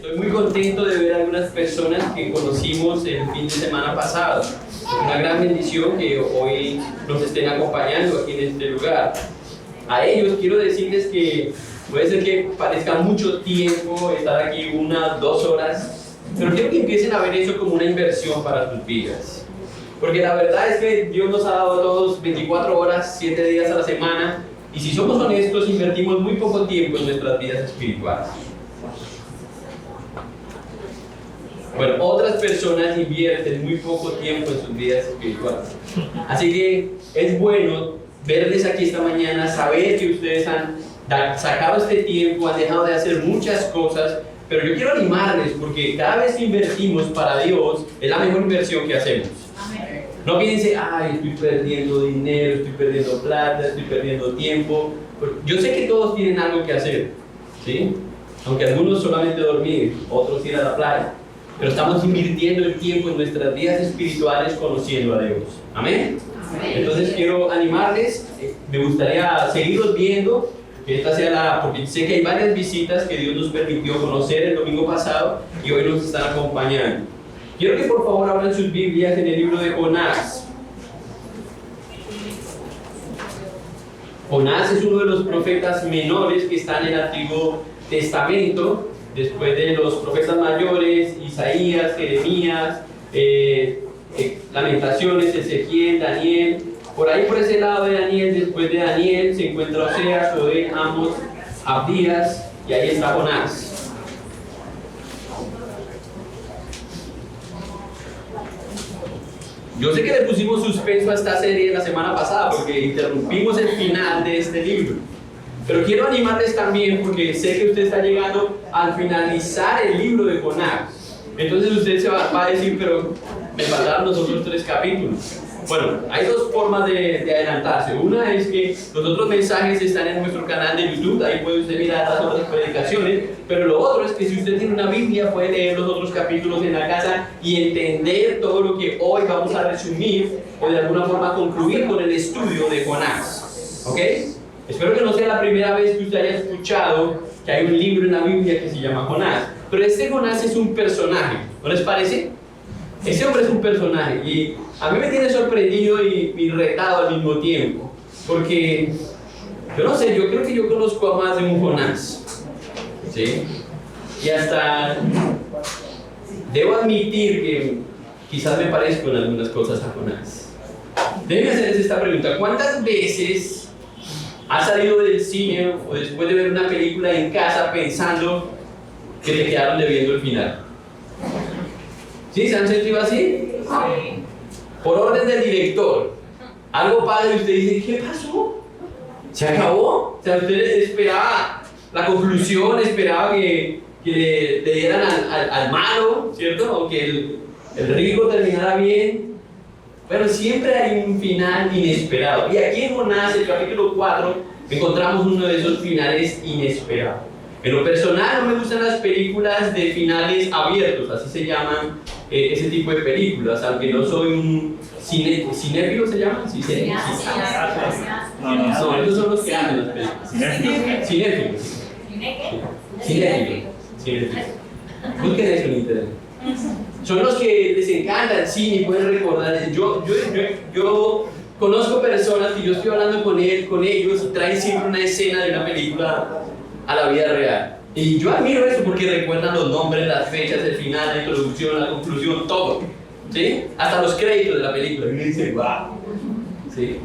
Estoy muy contento de ver a algunas personas que conocimos el fin de semana pasado. Es una gran bendición que hoy nos estén acompañando aquí en este lugar. A ellos quiero decirles que puede ser que parezca mucho tiempo estar aquí 1, 2 horas, pero quiero que empiecen a ver eso como una inversión para sus vidas. Porque la verdad es que Dios nos ha dado a todos 24 horas, 7 días a la semana, y si somos honestos, invertimos muy poco tiempo en nuestras vidas espirituales. Bueno, otras personas invierten muy poco tiempo en sus vidas espirituales. Así que es bueno verles aquí esta mañana, saber que ustedes han sacado este tiempo, han dejado de hacer muchas cosas, pero yo quiero animarles porque cada vez que invertimos para Dios es la mejor inversión que hacemos. No piense, ay, estoy perdiendo dinero, estoy perdiendo plata, estoy perdiendo tiempo. Yo sé que todos tienen algo que hacer, ¿sí? Aunque algunos solamente dormir, otros ir a la playa. Pero estamos invirtiendo el tiempo en nuestras vidas espirituales conociendo a Dios. ¿Amén? Entonces quiero animarles, me gustaría seguirlos viendo, que esta sea porque sé que hay varias visitas que Dios nos permitió conocer el domingo pasado y hoy nos están acompañando. Quiero que por favor abran sus Biblias en el libro de Jonás. Jonás es uno de los profetas menores que están en el Antiguo Testamento, después de los profetas mayores, Isaías, Jeremías, Lamentaciones, Ezequiel, Daniel. Por ahí por ese lado de Daniel, después de Daniel se encuentra Oseas, Joel, Amos, Abdías y ahí está Jonás. Yo sé que le pusimos suspenso a esta serie la semana pasada porque interrumpimos el final de este libro. Pero quiero animarles también porque sé que usted está llegando al finalizar el libro de Jonás. Entonces usted se va a decir, pero me faltaron los otros 3 capítulos. Bueno, hay 2 formas de adelantarse. Una es que los otros mensajes están en nuestro canal de YouTube, ahí puede usted mirar las otras predicaciones. Pero lo otro es que si usted tiene una Biblia puede leer los otros capítulos en la casa y entender todo lo que hoy vamos a resumir o de alguna forma concluir con el estudio de Jonás. ¿Ok? Espero que no sea la primera vez que usted haya escuchado que hay un libro en la Biblia que se llama Jonás. Pero este Jonás es un personaje, ¿no les parece? Ese hombre es un personaje y a mí me tiene sorprendido y retado al mismo tiempo. Porque, yo no sé, yo creo que yo conozco a más de un Jonás. ¿Sí? Y hasta debo admitir que quizás me parezco en algunas cosas a Jonás. Déjenme hacerles esta pregunta. ¿Cuántas veces has salido del cine o después de ver una película en casa pensando que te quedaron debiendo el final? ¿Sí? ¿Se han sentido así? Sí. Por orden del director, algo pasa y usted dice, ¿qué pasó? ¿Se acabó? O sea, usted esperaba la conclusión, esperaba que le dieran al malo, ¿cierto? O que el rico terminara bien. Pero siempre hay un final inesperado. Y aquí en Jonás, el capítulo 4, encontramos uno de esos finales inesperados. En lo personal no me gustan las películas de finales abiertos, así se llaman ese tipo de películas, aunque no soy un cinéfilo, ¿se llaman? Sí, no, esos son los que hacen las películas. Cinéfilos. Cinéfilos. Busquen eso en internet. Son los que les encanta el cine y pueden recordar. Yo conozco personas que yo estoy hablando con ellos y traen siempre una escena de una película a la vida real. Y yo admiro eso porque recuerdan los nombres, las fechas, el final, la introducción, la conclusión, todo. ¿Sí? Hasta los créditos de la película. Y uno dice, wow. ¿Sí?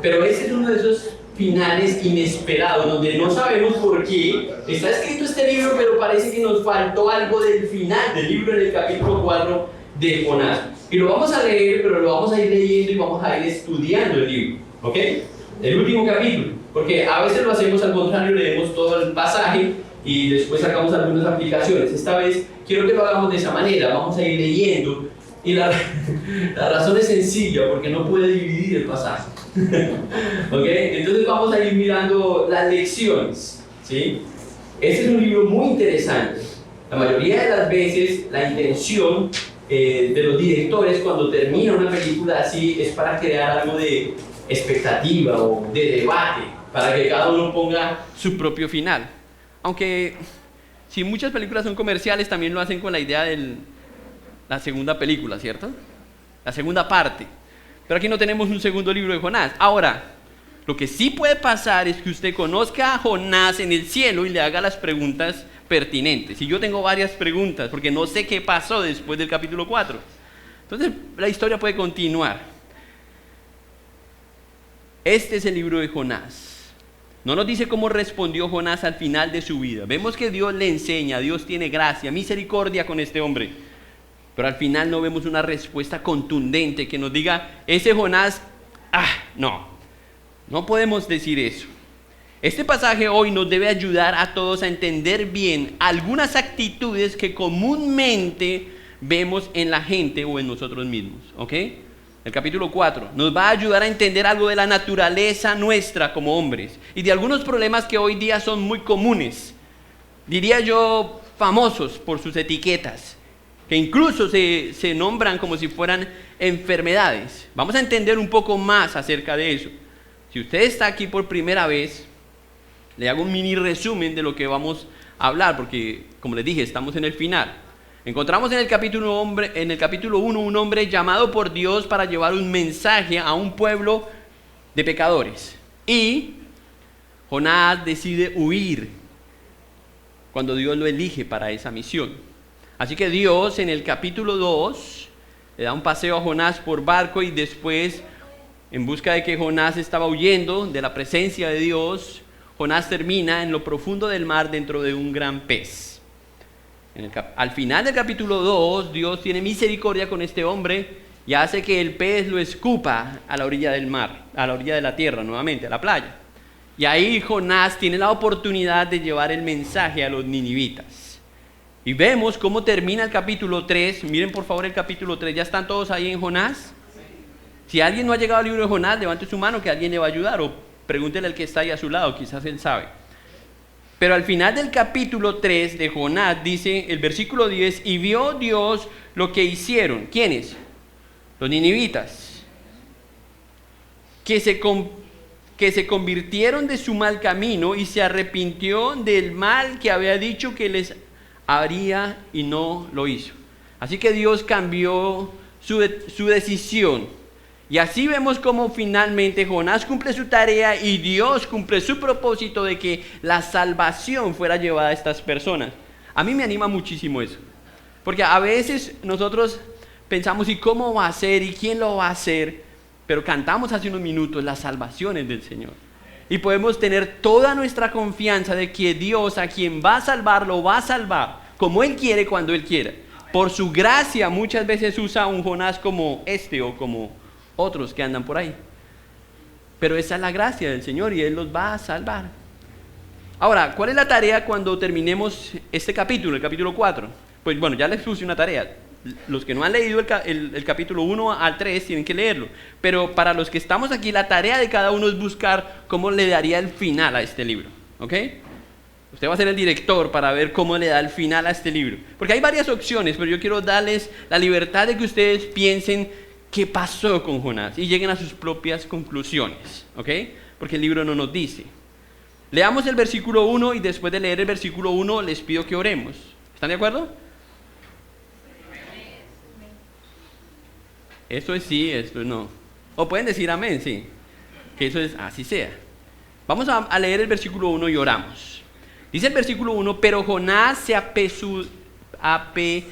Pero ese es uno de esos finales inesperados, donde no sabemos por qué está escrito este libro, pero parece que nos faltó algo del final del libro en el capítulo 4 de Jonás. Y lo vamos a leer, pero lo vamos a ir leyendo y vamos a ir estudiando el libro. ¿Ok? El último capítulo. Porque a veces lo hacemos al contrario, leemos todo el pasaje y después sacamos algunas aplicaciones. Esta vez quiero que lo hagamos de esa manera, vamos a ir leyendo. Y la razón es sencilla, porque no puede dividir el pasaje. ¿Ok? Entonces vamos a ir mirando las lecciones, ¿sí? Este es un libro muy interesante. La mayoría de las veces la intención de los directores cuando termina una película así es para crear algo de expectativa o de debate, para que cada uno ponga su propio final. Aunque si muchas películas son comerciales, también lo hacen con la idea de la segunda película, ¿cierto? La segunda parte. Pero aquí no tenemos un segundo libro de Jonás. Ahora, lo que sí puede pasar es que usted conozca a Jonás en el cielo y le haga las preguntas pertinentes. Y yo tengo varias preguntas, porque no sé qué pasó después del capítulo 4. Entonces, la historia puede continuar. Este es el libro de Jonás. No nos dice cómo respondió Jonás al final de su vida. Vemos que Dios le enseña, Dios tiene gracia, misericordia con este hombre. Pero al final no vemos una respuesta contundente que nos diga, ese Jonás, no podemos decir eso. Este pasaje hoy nos debe ayudar a todos a entender bien algunas actitudes que comúnmente vemos en la gente o en nosotros mismos, ¿ok? El capítulo 4 nos va a ayudar a entender algo de la naturaleza nuestra como hombres y de algunos problemas que hoy día son muy comunes, diría yo famosos por sus etiquetas, que incluso se nombran como si fueran enfermedades. Vamos a entender un poco más acerca de eso. Si usted está aquí por primera vez, le hago un mini resumen de lo que vamos a hablar, porque como les dije, estamos en el final. Encontramos en el capítulo 1 un hombre llamado por Dios para llevar un mensaje a un pueblo de pecadores. Y Jonás decide huir cuando Dios lo elige para esa misión. Así que Dios en el capítulo 2 le da un paseo a Jonás por barco y después, en busca de que Jonás estaba huyendo de la presencia de Dios, Jonás termina en lo profundo del mar dentro de un gran pez. Al final del capítulo 2, Dios tiene misericordia con este hombre y hace que el pez lo escupa a la orilla del mar, a la orilla de la tierra nuevamente, a la playa. Y ahí Jonás tiene la oportunidad de llevar el mensaje a los ninivitas. Y vemos cómo termina el capítulo 3. Miren por favor el capítulo 3. ¿Ya están todos ahí en Jonás? Si alguien no ha llegado al libro de Jonás, levante su mano que alguien le va a ayudar o pregúntele al que está ahí a su lado, quizás él sabe. Pero al final del capítulo 3 de Jonás dice el versículo 10, y vio Dios lo que hicieron. ¿Quiénes? Los ninivitas. Que se convirtieron de su mal camino y se arrepintió del mal que había dicho que les haría y no lo hizo. Así que Dios cambió su decisión. Y así vemos cómo finalmente Jonás cumple su tarea y Dios cumple su propósito de que la salvación fuera llevada a estas personas. A mí me anima muchísimo eso. Porque a veces nosotros pensamos, ¿y cómo va a ser? ¿Y quién lo va a hacer? Pero cantamos hace unos minutos las salvaciones del Señor. Y podemos tener toda nuestra confianza de que Dios a quien va a salvar, lo va a salvar. Como Él quiere, cuando Él quiera. Por su gracia muchas veces usa un Jonás como este o como otros que andan por ahí. Pero esa es la gracia del Señor y Él los va a salvar. Ahora, ¿cuál es la tarea cuando terminemos este capítulo, el capítulo 4? Pues bueno, ya les puse una tarea. Los que no han leído el capítulo 1 al 3 tienen que leerlo. Pero para los que estamos aquí, la tarea de cada uno es buscar cómo le daría el final a este libro. ¿Ok? Usted va a ser el director para ver cómo le da el final a este libro. Porque hay varias opciones, pero yo quiero darles la libertad de que ustedes piensen qué pasó con Jonás y lleguen a sus propias conclusiones, ¿ok? Porque el libro no nos dice. Leamos el versículo 1 y después de leer el versículo 1 les pido que oremos. ¿Están de acuerdo? Eso es sí, esto es no. O pueden decir amén, sí. Que eso es así sea. Vamos a leer el versículo 1 y oramos. Dice el versículo 1, pero Jonás se apesadumbró.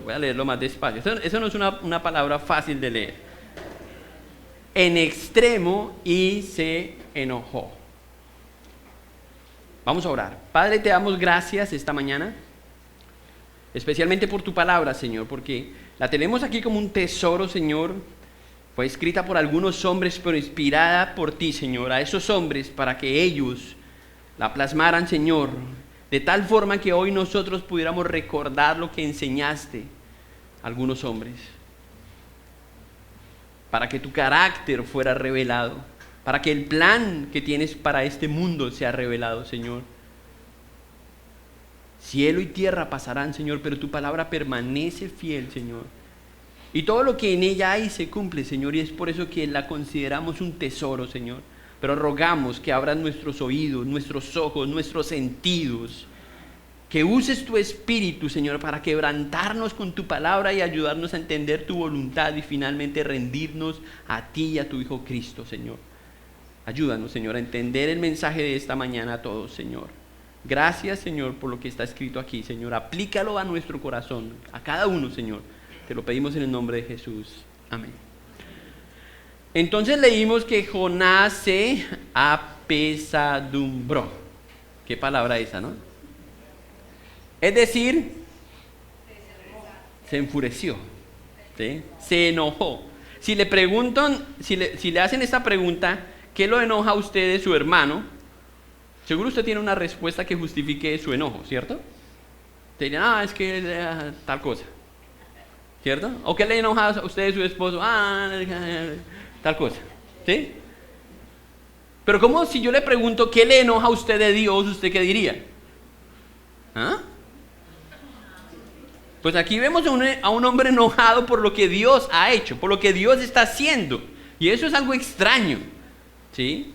Voy a leerlo más despacio. Eso no es una palabra fácil de leer. En extremo y se enojó. Vamos a orar. Padre, te damos gracias esta mañana, especialmente por tu palabra, Señor, porque la tenemos aquí como un tesoro, Señor. Fue escrita por algunos hombres, pero inspirada por ti, Señor, a esos hombres para que ellos la plasmaran, Señor, de tal forma que hoy nosotros pudiéramos recordar lo que enseñaste a algunos hombres, para que tu carácter fuera revelado, para que el plan que tienes para este mundo sea revelado, Señor. Cielo y tierra pasarán, Señor, pero tu palabra permanece fiel, Señor. Y todo lo que en ella hay se cumple, Señor, y es por eso que la consideramos un tesoro, Señor. Pero rogamos que abran nuestros oídos, nuestros ojos, nuestros sentidos, Que uses tu espíritu, Señor, para quebrantarnos con tu palabra y ayudarnos a entender tu voluntad y finalmente rendirnos a ti y a tu Hijo Cristo, Señor. Ayúdanos, Señor, a entender el mensaje de esta mañana a todos, Señor. Gracias, Señor, por lo que está escrito aquí, Señor. Aplícalo a nuestro corazón, a cada uno, Señor. Te lo pedimos en el nombre de Jesús. Amén. Entonces leímos que Jonás se apesadumbró. ¿Qué palabra esa, no? Es decir, se enfureció, ¿sí? Se enojó. Si le preguntan, si le hacen esta pregunta, ¿qué lo enoja a usted de su hermano? Seguro usted tiene una respuesta que justifique su enojo, ¿cierto? Te dirán, es que tal cosa, ¿cierto? ¿O qué le enoja a usted de su esposo? Tal cosa, ¿sí? Pero ¿cómo si yo le pregunto qué le enoja a usted de Dios, usted qué diría? ¿Ah? Pues aquí vemos a un hombre enojado por lo que Dios ha hecho, por lo que Dios está haciendo. Y eso es algo extraño, ¿sí?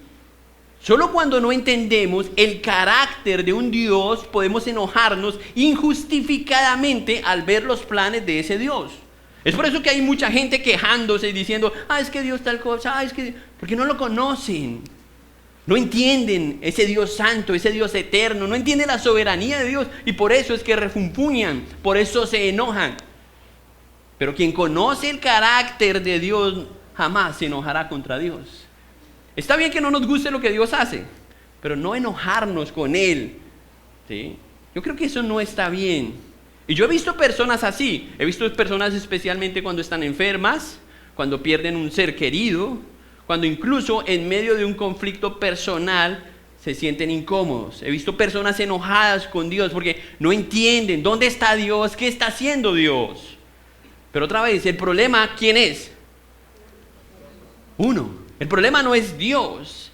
Solo cuando no entendemos el carácter de un Dios podemos enojarnos injustificadamente al ver los planes de ese Dios. Es por eso que hay mucha gente quejándose y diciendo, es que Dios tal cosa, es que... Porque no lo conocen. No entienden ese Dios santo, ese Dios eterno, no entienden la soberanía de Dios y por eso es que refunfuñan, por eso se enojan. Pero quien conoce el carácter de Dios jamás se enojará contra Dios. Está bien que no nos guste lo que Dios hace, pero no enojarnos con Él, ¿sí? Yo creo que eso no está bien. Y yo he visto personas así, he visto personas especialmente cuando están enfermas, cuando pierden un ser querido, cuando incluso en medio de un conflicto personal se sienten incómodos. He visto personas enojadas con Dios porque no entienden dónde está Dios, qué está haciendo Dios. Pero otra vez, el problema, ¿quién es? Uno. El problema no es Dios.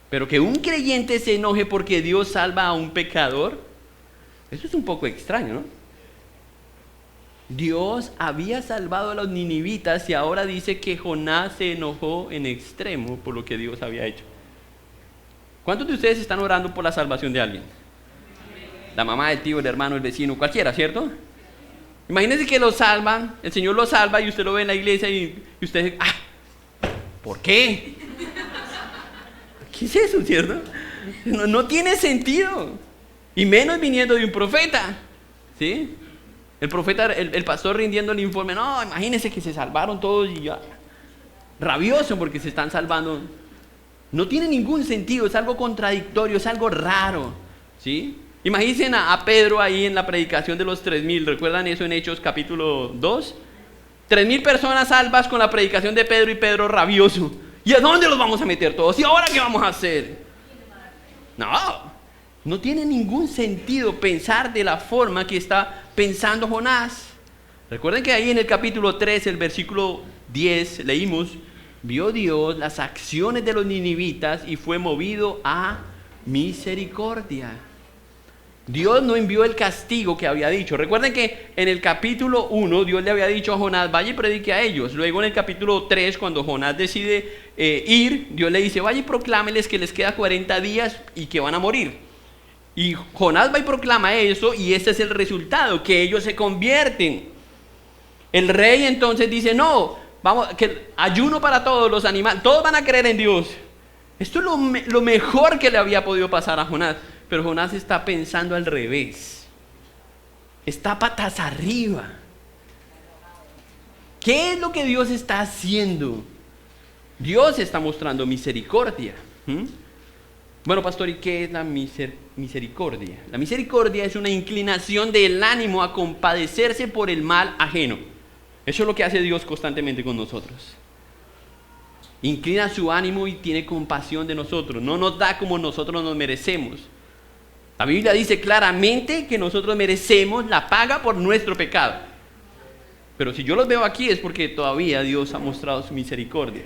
Pero que un creyente se enoje porque Dios salva a un pecador, eso es un poco extraño, ¿no? Dios había salvado a los ninivitas y ahora dice que Jonás se enojó en extremo por lo que Dios había hecho. ¿Cuántos de ustedes están orando por la salvación de alguien? La mamá, el tío, el hermano, el vecino, cualquiera, ¿cierto? Imagínense que lo salvan, el Señor lo salva y usted lo ve en la iglesia y usted dice, ¿por qué? ¿Qué es eso, cierto? No tiene sentido. Y menos viniendo de un profeta, ¿sí? El profeta, el pastor rindiendo el informe, no, imagínense que se salvaron todos y ya, rabioso porque se están salvando. No tiene ningún sentido, es algo contradictorio, es algo raro, ¿sí? Imagínense a Pedro ahí en la predicación de los 3,000, ¿recuerdan eso en Hechos capítulo 2? 3,000 personas salvas con la predicación de Pedro y Pedro rabioso. ¿Y a dónde los vamos a meter todos? ¿Y ahora qué vamos a hacer? No tiene ningún sentido pensar de la forma que está pensando Jonás. Recuerden que ahí en el capítulo 3, el versículo 10, leímos, vio Dios las acciones de los ninivitas y fue movido a misericordia. Dios no envió el castigo que había dicho. Recuerden que en el capítulo 1 Dios le había dicho a Jonás, vaya y predique a ellos. Luego en el capítulo 3, cuando Jonás decide ir, Dios le dice, vaya y proclámeles que les queda 40 días y que van a morir. Y Jonás va y proclama eso y ese es el resultado, que ellos se convierten. El rey entonces dice, no, vamos, que ayuno para todos los animales, todos van a creer en Dios. Esto es lo mejor que le había podido pasar a Jonás. Pero Jonás está pensando al revés. Está patas arriba. ¿Qué es lo que Dios está haciendo? Dios está mostrando misericordia. Bueno, pastor, ¿y qué es la misericordia? La misericordia es una inclinación del ánimo a compadecerse por el mal ajeno. Eso es lo que hace Dios constantemente con nosotros. Inclina su ánimo y tiene compasión de nosotros. No nos da como nosotros nos merecemos. La Biblia dice claramente que nosotros merecemos la paga por nuestro pecado. Pero si yo los veo aquí es porque todavía Dios ha mostrado su misericordia.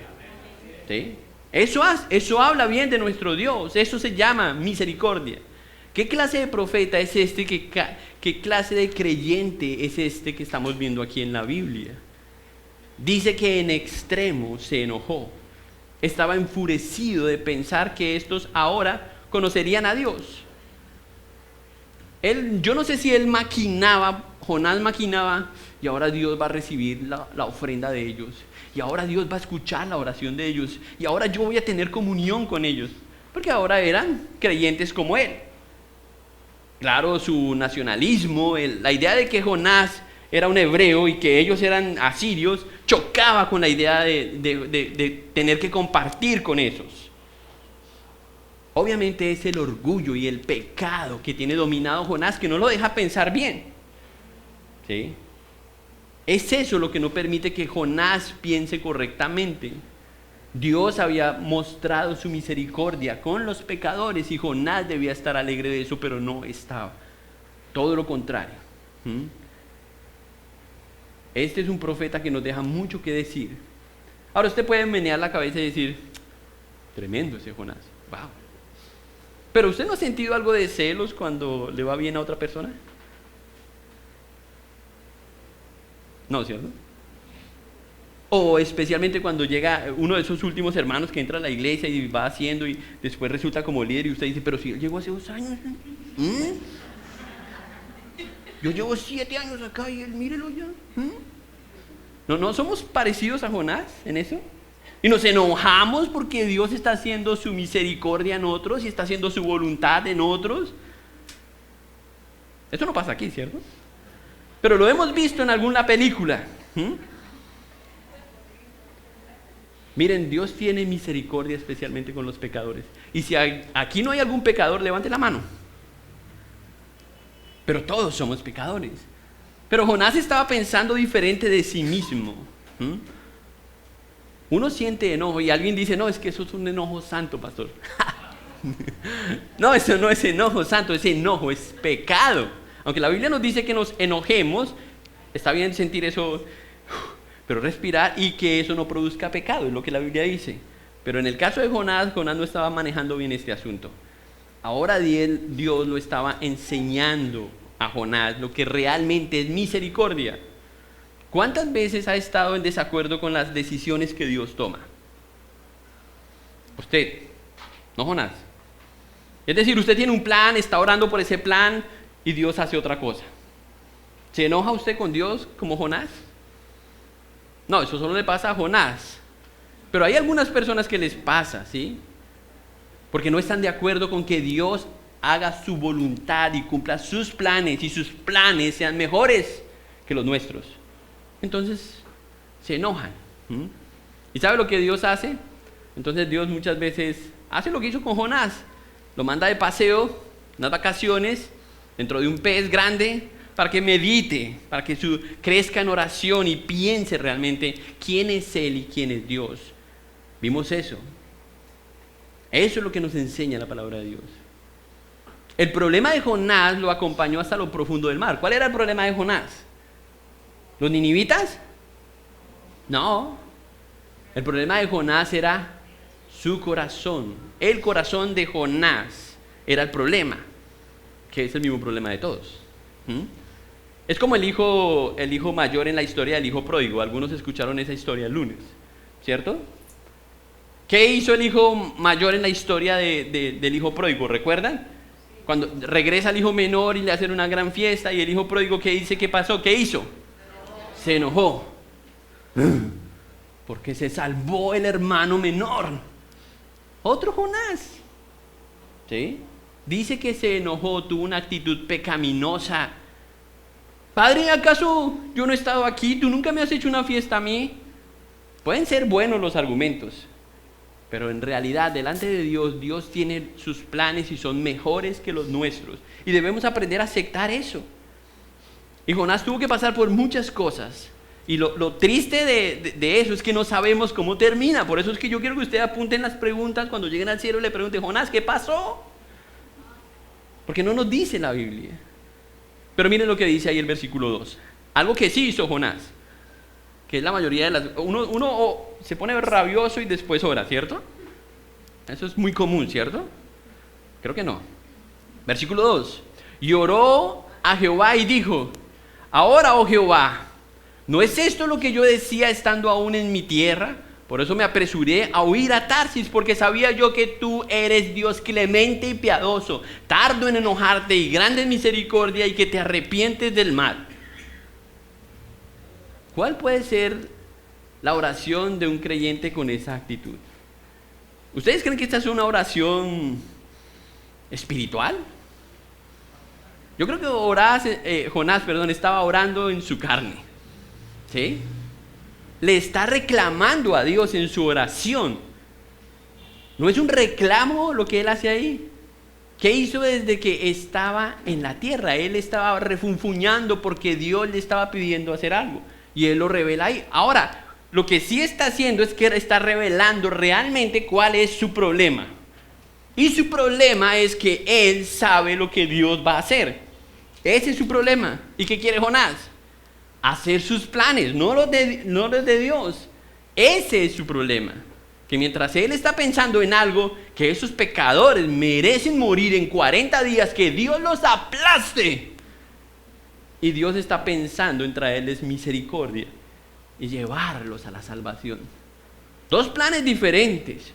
¿Sí? Eso habla bien de nuestro Dios. Eso se llama misericordia. ¿Qué clase de profeta es este? ¿Qué clase de creyente es este que estamos viendo aquí en la Biblia? Dice que en extremo se enojó. Estaba enfurecido de pensar que estos ahora conocerían a Dios. Yo no sé si Jonás maquinaba, y ahora Dios va a recibir la ofrenda de ellos, y ahora Dios va a escuchar la oración de ellos, y ahora yo voy a tener comunión con ellos, porque ahora eran creyentes como él. Claro, su nacionalismo, la idea de que Jonás era un hebreo y que ellos eran asirios, chocaba con la idea de tener que compartir con esos. Obviamente es el orgullo y el pecado que tiene dominado Jonás que no lo deja pensar bien. ¿Sí? Es eso lo que no permite que Jonás piense correctamente. Dios había mostrado su misericordia con los pecadores y Jonás debía estar alegre de eso, pero no estaba. Todo lo contrario. Este es un profeta que nos deja mucho que decir. Ahora usted puede menear la cabeza y decir, tremendo ese Jonás, wow. Pero ¿usted no ha sentido algo de celos cuando le va bien a otra persona? No, ¿cierto? O especialmente cuando llega uno de esos últimos hermanos que entra a la iglesia y va haciendo y después resulta como líder y usted dice, pero si él llegó hace 2 años, yo llevo 7 años acá y él mírelo ya. ¿No somos parecidos a Jonás en eso? Y nos enojamos porque Dios está haciendo su misericordia en otros y está haciendo su voluntad en otros. Esto no pasa aquí, ¿cierto? Pero lo hemos visto en alguna película. Miren, Dios tiene misericordia especialmente con los pecadores. Y si aquí no hay algún pecador, levante la mano. Pero todos somos pecadores. Pero Jonás estaba pensando diferente de sí mismo. Uno siente enojo y alguien dice, no, es que eso es un enojo santo, pastor. No, eso no es enojo santo, ese enojo es pecado. Aunque la Biblia nos dice que nos enojemos, está bien sentir eso, pero respirar y que eso no produzca pecado, es lo que la Biblia dice. Pero en el caso de Jonás no estaba manejando bien este asunto. Ahora Dios lo estaba enseñando a Jonás lo que realmente es misericordia. ¿Cuántas veces ha estado en desacuerdo con las decisiones que Dios toma? Usted, no Jonás. Es decir, usted tiene un plan, está orando por ese plan y Dios hace otra cosa. ¿Se enoja usted con Dios como Jonás? No, eso solo le pasa a Jonás. Pero hay algunas personas que les pasa, ¿sí? Porque no están de acuerdo con que Dios haga su voluntad y cumpla sus planes y sus planes sean mejores que los nuestros. Entonces se enojan. ¿Y sabe lo que Dios hace? Entonces Dios muchas veces hace lo que hizo con Jonás. Lo manda de paseo, unas vacaciones, dentro de un pez grande, para que medite, para que crezca en oración y piense realmente quién es Él y quién es Dios. Vimos eso. Eso es lo que nos enseña la palabra de Dios. El problema de Jonás lo acompañó hasta lo profundo del mar. ¿Cuál era el problema de Jonás? ¿Los ninivitas? No. El problema de Jonás era su corazón. El corazón de Jonás era el problema, que es el mismo problema de todos. Es como el hijo mayor en la historia del hijo pródigo. Algunos escucharon esa historia el lunes, ¿cierto? ¿Qué hizo el hijo mayor en la historia del hijo pródigo? ¿Recuerdan? Cuando regresa el hijo menor y le hacen una gran fiesta y el hijo pródigo, ¿qué dice? ¿Qué pasó? ¿Qué hizo? Se enojó. Porque se salvó el hermano menor. Otro Jonás. ¿Sí? Dice que se enojó, tuvo una actitud pecaminosa. Padre, ¿acaso yo no he estado aquí? ¿Tú nunca me has hecho una fiesta a mí? Pueden ser buenos los argumentos, pero en realidad delante de Dios, Dios tiene sus planes y son mejores que los nuestros. Y debemos aprender a aceptar eso. Y Jonás tuvo que pasar por muchas cosas. Y lo triste de eso es que no sabemos cómo termina. Por eso es que yo quiero que ustedes apunten las preguntas cuando lleguen al cielo y le pregunten, Jonás, ¿qué pasó? Porque no nos dice la Biblia. Pero miren lo que dice ahí el versículo 2. Algo que sí hizo Jonás, que es la mayoría de las... Uno se pone rabioso y después ora, ¿cierto? Eso es muy común, ¿cierto? Creo que no. Versículo 2. Y oró a Jehová y dijo, ahora, oh Jehová, ¿no es esto lo que yo decía estando aún en mi tierra? Por eso me apresuré a huir a Tarsis, porque sabía yo que tú eres Dios clemente y piadoso, tardo en enojarte y grande en misericordia, y que te arrepientes del mal. ¿Cuál puede ser la oración de un creyente con esa actitud? ¿Ustedes creen que esta es una oración espiritual? Yo creo que Jonás estaba orando en su carne, ¿sí? Le está reclamando a Dios en su oración. ¿No es un reclamo lo que él hace ahí? ¿Qué hizo desde que estaba en la tierra? Él estaba refunfuñando porque Dios le estaba pidiendo hacer algo. Y él lo revela ahí. Ahora, lo que sí está haciendo es que está revelando realmente cuál es su problema. Y su problema es que él sabe lo que Dios va a hacer. Ese es su problema. ¿Y qué quiere Jonás? Hacer sus planes, no los de Dios. Ese es su problema. Que mientras él está pensando en algo, que esos pecadores merecen morir en 40 días, que Dios los aplaste. Y Dios está pensando en traerles misericordia y llevarlos a la salvación. Dos planes diferentes.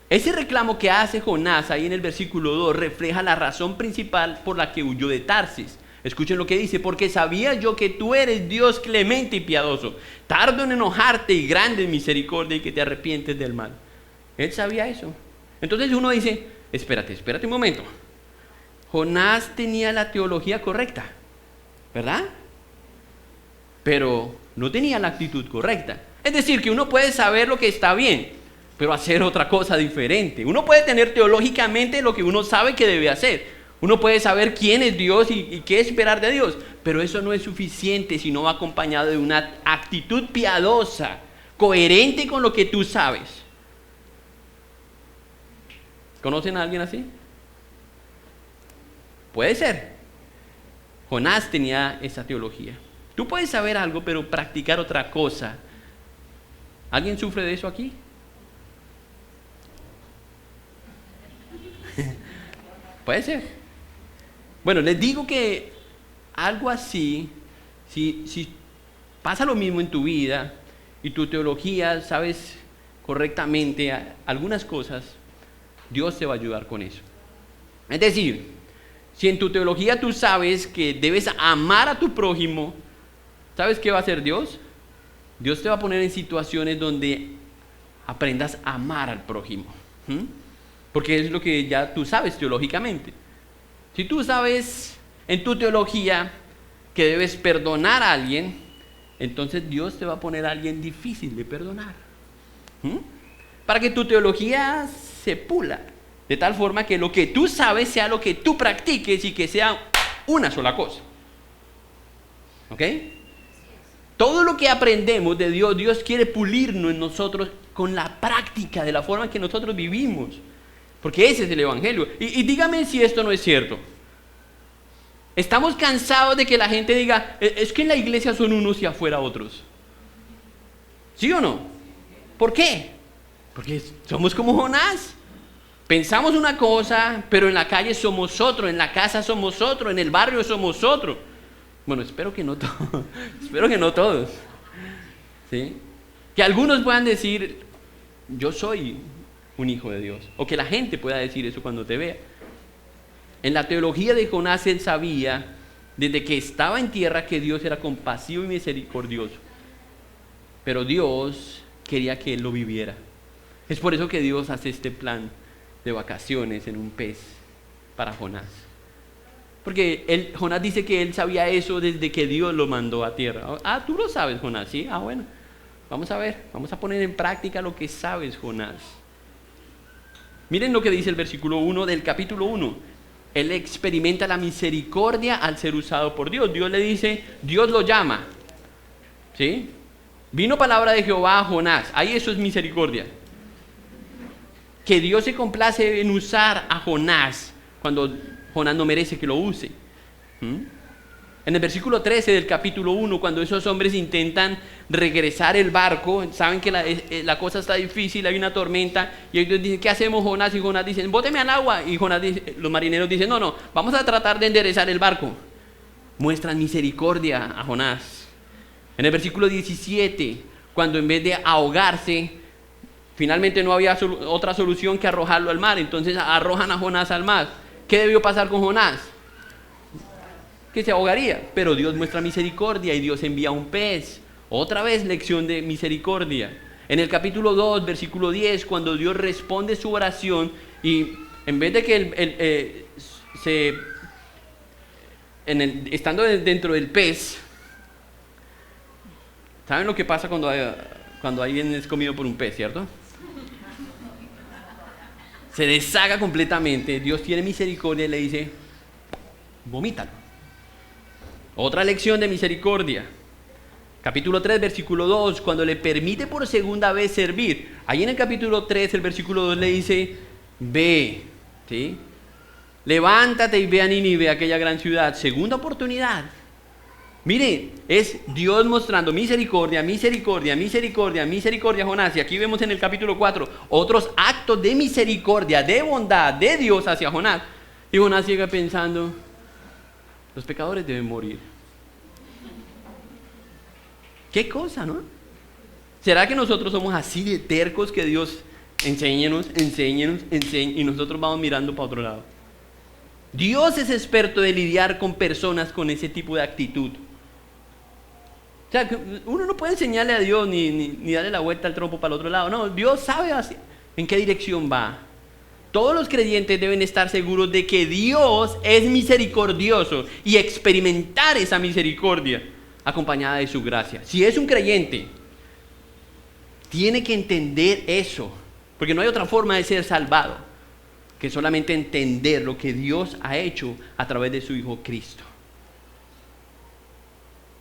Ese reclamo que hace Jonás ahí en el versículo 2 refleja la razón principal por la que huyó de Tarsis. Escuchen lo que dice: porque sabía yo que tú eres Dios clemente y piadoso, tardo en enojarte y grande en misericordia, y que te arrepientes del mal. Él sabía eso. Entonces uno dice: espérate un momento. Jonás tenía la teología correcta, ¿verdad? Pero no tenía la actitud correcta. Es decir, que uno puede saber lo que está bien, pero hacer otra cosa diferente. Uno puede tener teológicamente lo que uno sabe que debe hacer. Uno puede saber quién es Dios y qué esperar de Dios, pero eso no es suficiente si no va acompañado de una actitud piadosa, coherente con lo que tú sabes. ¿Conocen a alguien así? Puede ser. Jonás tenía esa teología. Tú puedes saber algo, pero practicar otra cosa. ¿Alguien sufre de eso aquí? Puede ser. Bueno, les digo que algo así, si pasa lo mismo en tu vida y tu teología sabes correctamente algunas cosas, Dios te va a ayudar con eso. Es decir, si en tu teología tú sabes que debes amar a tu prójimo, ¿sabes qué va a hacer Dios? Dios te va a poner en situaciones donde aprendas a amar al prójimo. Porque es lo que ya tú sabes teológicamente. Si tú sabes en tu teología que debes perdonar a alguien, entonces Dios te va a poner a alguien difícil de perdonar. Para que tu teología se pula, de tal forma que lo que tú sabes sea lo que tú practiques y que sea una sola cosa. ¿Ok? Todo lo que aprendemos de Dios, Dios quiere pulirnos en nosotros con la práctica de la forma en que nosotros vivimos. Porque ese es el evangelio. Y dígame si esto no es cierto. Estamos cansados de que la gente diga: es que en la iglesia son unos y afuera otros. ¿Sí o no? ¿Por qué? Porque somos como Jonás. Pensamos una cosa, pero en la calle somos otro, en la casa somos otro, en el barrio somos otro. Bueno, espero que no todos. Espero que no todos. ¿Sí? Que algunos puedan decir: yo soy un hijo de Dios. O que la gente pueda decir eso cuando te vea. En la teología de Jonás, él sabía desde que estaba en tierra que Dios era compasivo y misericordioso. Pero Dios quería que él lo viviera. Es por eso que Dios hace este plan de vacaciones en un pez para Jonás. Porque Jonás dice que él sabía eso desde que Dios lo mandó a tierra. Ah, tú lo sabes, Jonás, ¿sí? Ah, bueno. Vamos a ver, vamos a poner en práctica lo que sabes, Jonás. Miren lo que dice el versículo 1 del capítulo 1. Él experimenta la misericordia al ser usado por Dios. Dios le dice, Dios lo llama. ¿Sí? Vino palabra de Jehová a Jonás. Ahí eso es misericordia. Que Dios se complace en usar a Jonás cuando Jonás no merece que lo use. En el versículo 13 del capítulo 1, cuando esos hombres intentan regresar el barco, saben que la cosa está difícil, hay una tormenta, y ellos dicen, ¿qué hacemos, Jonás? Y Jonás dice, bóteme al agua. Y Jonás dice, los marineros dicen, no, vamos a tratar de enderezar el barco. Muestran misericordia a Jonás. En el versículo 17, cuando en vez de ahogarse, finalmente no había otra solución que arrojarlo al mar. Entonces arrojan a Jonás al mar. ¿Qué debió pasar con Jonás? Que se ahogaría. Pero Dios muestra misericordia y Dios envía un pez. Otra vez lección de misericordia. En el capítulo 2, versículo 10, cuando Dios responde su oración y en vez de que estando dentro del pez, ¿saben lo que pasa cuando alguien es comido por un pez, cierto? Se deshaga completamente. Dios tiene misericordia y le dice, vomítalo. Otra lección de misericordia. Capítulo 3, versículo 2, cuando le permite por segunda vez servir. Ahí en el capítulo 3, el versículo 2 le dice, ve, ¿sí? Levántate y ve a Nínive, aquella gran ciudad. Segunda oportunidad. Mire, es Dios mostrando misericordia, misericordia, misericordia, misericordia a Jonás. Y aquí vemos en el capítulo 4 otros actos de misericordia, de bondad de Dios hacia Jonás. Y Jonás llega pensando, los pecadores deben morir. ¿Qué cosa, no? ¿Será que nosotros somos así de tercos que Dios enséñenos, y nosotros vamos mirando para otro lado? Dios es experto de lidiar con personas con ese tipo de actitud. O sea, uno no puede enseñarle a Dios ni darle la vuelta al trompo para el otro lado. No, Dios sabe en qué dirección va. Todos los creyentes deben estar seguros de que Dios es misericordioso y experimentar esa misericordia acompañada de su gracia. Si es un creyente, tiene que entender eso, porque no hay otra forma de ser salvado que solamente entender lo que Dios ha hecho a través de su Hijo Cristo.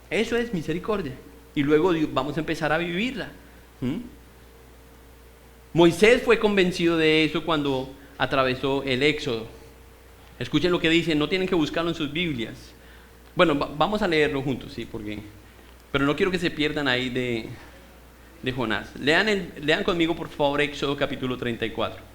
Eso es misericordia. Y luego vamos a empezar a vivirla. Moisés fue convencido de eso cuando atravesó el Éxodo. Escuchen lo que dice, no tienen que buscarlo en sus Biblias. Bueno, vamos a leerlo juntos, sí, pero no quiero que se pierdan ahí de Jonás. Lean conmigo, por favor, Éxodo capítulo 34.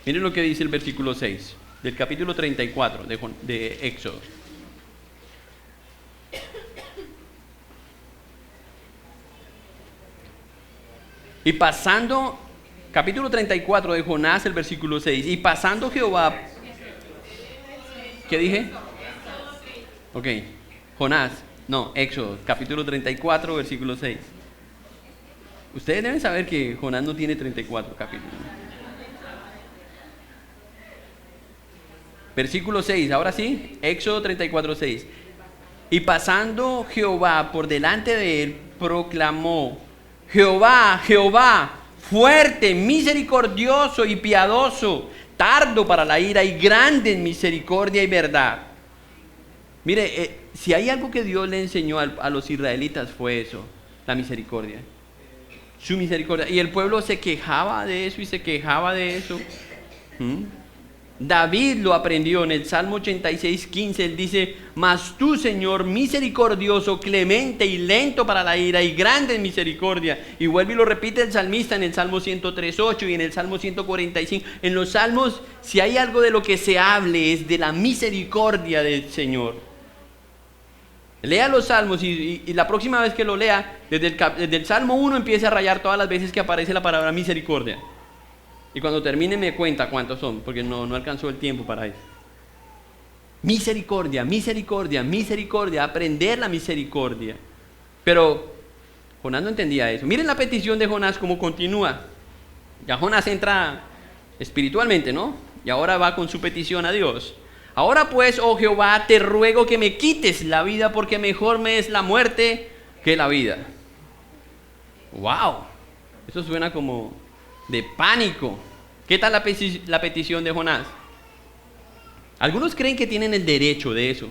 Miren lo que dice el versículo 6 del capítulo 34 de Éxodo. Y pasando, capítulo 34 de Jonás, el versículo 6. Y pasando Jehová... ¿Qué dije? Ok, Jonás, no, Éxodo, capítulo 34, versículo 6. Ustedes deben saber que Jonás no tiene 34 capítulos. Versículo 6, ahora sí, Éxodo 34, 6. Y pasando Jehová por delante de él, proclamó: Jehová, Jehová, fuerte, misericordioso y piadoso, tardo para la ira y grande en misericordia y verdad. Mire, si hay algo que Dios le enseñó a los israelitas fue eso, la misericordia. Su misericordia. Y el pueblo se quejaba de eso y se quejaba de eso. David lo aprendió en el Salmo 86, 15. Él dice: mas tú, Señor, misericordioso, clemente y lento para la ira y grande en misericordia. Y vuelve y lo repite el salmista en el Salmo 103, 8 y en el Salmo 145. En los Salmos, si hay algo de lo que se hable, es de la misericordia del Señor. Lea los Salmos y la próxima vez que lo lea, desde el Salmo 1 empiece a rayar todas las veces que aparece la palabra misericordia. Y cuando termine me cuenta cuántos son, porque no alcanzó el tiempo para eso. Misericordia, misericordia, misericordia, aprender la misericordia. Pero Jonás no entendía eso. Miren la petición de Jonás cómo continúa. Ya Jonás entra espiritualmente, ¿no? Y ahora va con su petición a Dios. Ahora pues, oh Jehová, te ruego que me quites la vida, porque mejor me es la muerte que la vida. ¡Wow! Eso suena como de pánico. ¿Qué tal la petición de Jonás? Algunos creen que tienen el derecho de eso.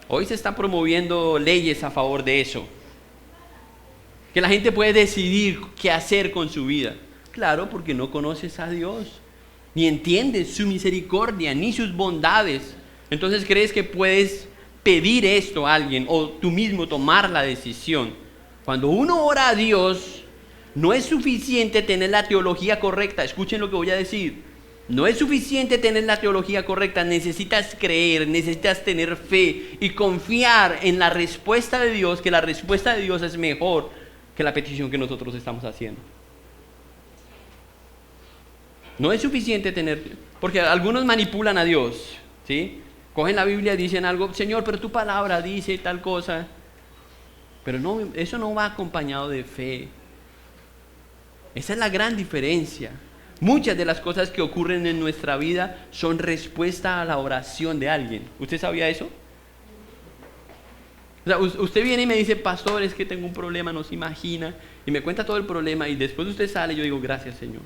Hoy se están promoviendo leyes a favor de eso. Que la gente puede decidir qué hacer con su vida. Claro, porque no conoces a Dios, ni entiendes su misericordia, ni sus bondades. Entonces crees que puedes pedir esto a alguien o tú mismo tomar la decisión. Cuando uno ora a Dios, no es suficiente tener la teología correcta. Escuchen lo que voy a decir. No es suficiente tener la teología correcta, necesitas creer, necesitas tener fe y confiar en la respuesta de Dios, que la respuesta de Dios es mejor que la petición que nosotros estamos haciendo. No es suficiente tener, porque algunos manipulan a Dios, ¿sí? Cogen la Biblia y dicen algo, Señor, pero tu palabra dice tal cosa. Pero no, eso no va acompañado de fe. Esa es la gran diferencia. Muchas de las cosas que ocurren en nuestra vida son respuesta a la oración de alguien. ¿Usted sabía eso? O sea, usted viene y me dice, pastor, es que tengo un problema, no se imagina, y me cuenta todo el problema, y después usted sale y yo digo, gracias, Señor,